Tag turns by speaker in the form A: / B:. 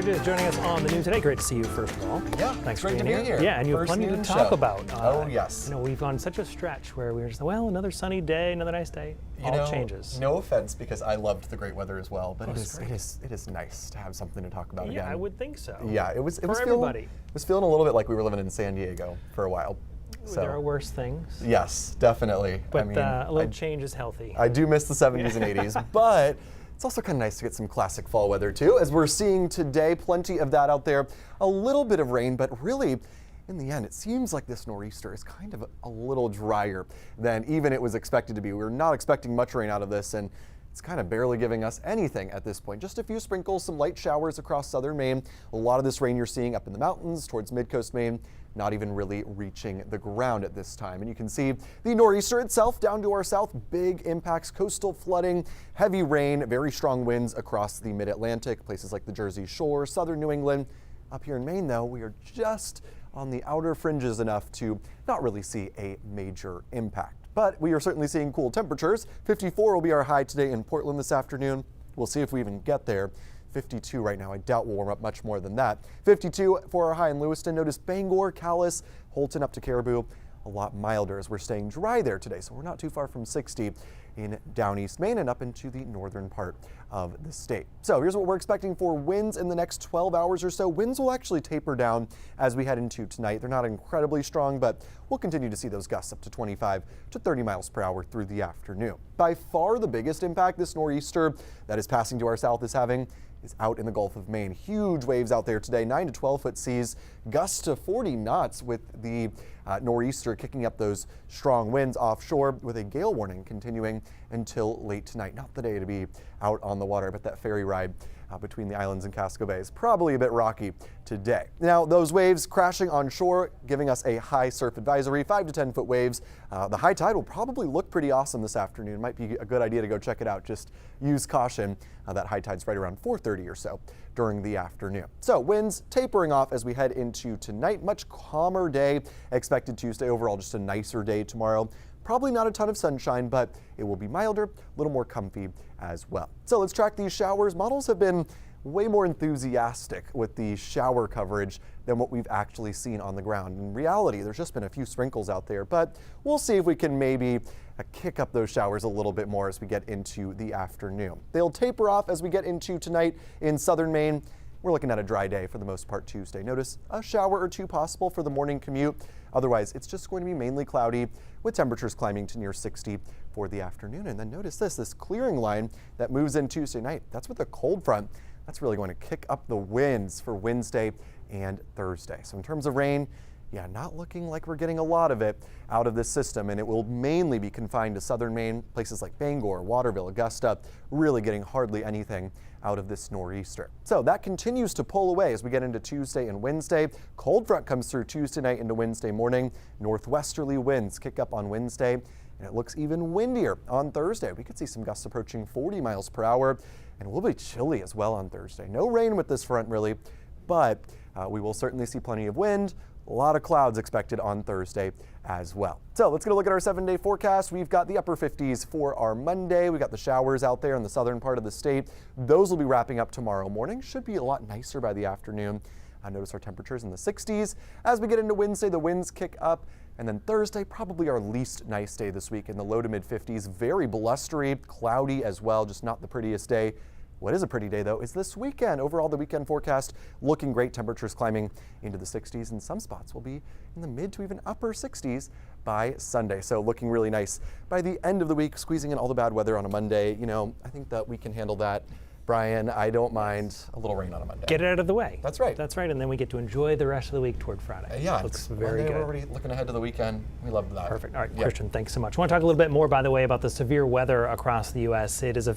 A: just joining us on the news today. Great to see you, first of all.
B: Yeah,
A: thanks for
B: great
A: being
B: to be here.
A: Yeah, and you have
B: First
A: plenty to
B: noon
A: talk
B: show.
A: about.
B: Oh, yes.
A: We've gone such a stretch where we were just, well, another sunny day, another nice day. All changes.
B: No offense, because I loved the great weather as well, but it is nice to have something to talk about again.
A: Yeah, I would think so.
B: Yeah, it was
A: everybody.
B: It was feeling a little bit like we were living in San Diego for a while. So,
A: there are worse things.
B: Yes, definitely.
A: But
B: I mean,
A: a little change is healthy.
B: I do miss the 70s and 80s, but it's also kind of nice to get some classic fall weather too, as we're seeing today. Plenty of that out there. A little bit of rain, but really, in the end, it seems like this nor'easter is kind of a little drier than even it was expected to be. We were not expecting much rain out of this, and it's kind of barely giving us anything at this point. Just a few sprinkles, some light showers across southern Maine. A lot of this rain you're seeing up in the mountains towards mid-coast Maine, not even really reaching the ground at this time. And you can see the nor'easter itself down to our south, big impacts, coastal flooding, heavy rain, very strong winds across the mid-Atlantic, places like the Jersey Shore, southern New England. Up here in Maine, though, we are just on the outer fringes enough to not really see a major impact. But we are certainly seeing cool temperatures. 54 will be our high today in Portland this afternoon. We'll see if we even get there. 52 right now. I doubt we'll warm up much more than that. 52 for our high in Lewiston. Notice Bangor, Calais, Holton up to Caribou. A lot milder as we're staying dry there today, so we're not too far from 60 in down east Maine and up into the northern part of the state. So here's what we're expecting for winds in the next 12 hours or so. Winds will actually taper down as we head into tonight. They're not incredibly strong, but we'll continue to see those gusts up to 25 to 30 miles per hour through the afternoon. By far the biggest impact this nor'easter that is passing to our south is having is out in the Gulf of Maine. Huge waves out there today, 9 to 12 foot seas, gusts to 40 knots with the nor'easter kicking up those strong winds offshore with a gale warning continuing until late tonight. Not the day to be out on the water, but that ferry ride between the islands and Casco Bay is probably a bit rocky today. Now, those waves crashing on shore, giving us a high surf advisory, 5 to 10 foot waves. The high tide will probably look pretty awesome this afternoon. Might be a good idea to go check it out. Just use caution. That high tide's right around 4:30 or so during the afternoon. So winds tapering off as we head into tonight. Much calmer day expected Tuesday. Overall, just a nicer day tomorrow. Probably not a ton of sunshine, but it will be milder, a little more comfy as well. So let's track these showers. Models have been way more enthusiastic with the shower coverage than what we've actually seen on the ground. In reality, there's just been a few sprinkles out there, but we'll see if we can maybe kick up those showers a little bit more as we get into the afternoon. They'll taper off as we get into tonight in southern Maine. We're looking at a dry day for the most part Tuesday. Notice a shower or two possible for the morning commute. Otherwise, it's just going to be mainly cloudy with temperatures climbing to near 60 for the afternoon. And then notice this clearing line that moves in Tuesday night. That's with a cold front. That's really going to kick up the winds for Wednesday and Thursday. So in terms of rain, yeah, not looking like we're getting a lot of it out of this system, and it will mainly be confined to southern Maine, places like Bangor, Waterville, Augusta, really getting hardly anything out of this nor'easter. So that continues to pull away as we get into Tuesday and Wednesday. Cold front comes through Tuesday night into Wednesday morning. Northwesterly winds kick up on Wednesday, and it looks even windier on Thursday. We could see some gusts approaching 40 miles per hour, and it will be chilly as well on Thursday. No rain with this front really, but we will certainly see plenty of wind. A lot of clouds expected on Thursday as well. So let's get a look at our 7-day forecast. We've got the upper 50s for our Monday. We've got the showers out there in the southern part of the state. Those will be wrapping up tomorrow morning. Should be a lot nicer by the afternoon. Notice our temperatures in the 60s. As we get into Wednesday, the winds kick up. And then Thursday, probably our least nice day this week in the low to mid 50s. Very blustery, cloudy as well, just not the prettiest day. What is a pretty day, though, is this weekend. Overall, the weekend forecast looking great. Temperatures climbing into the 60s, and some spots will be in the mid to even upper 60s by Sunday. So looking really nice by the end of the week, squeezing in all the bad weather on a Monday. You know, I think that we can handle that. Brian, I don't mind a little rain on a Monday.
A: Get it out of the way.
B: That's right.
A: That's right, and then we get to enjoy the rest of the week toward Friday.
B: Yeah,
A: looks very good.
B: We're already looking ahead to the weekend. We love that.
A: Perfect. All right, Christian, thanks so much. I want to talk a little bit more, by the way, about the severe weather across the U.S. It is a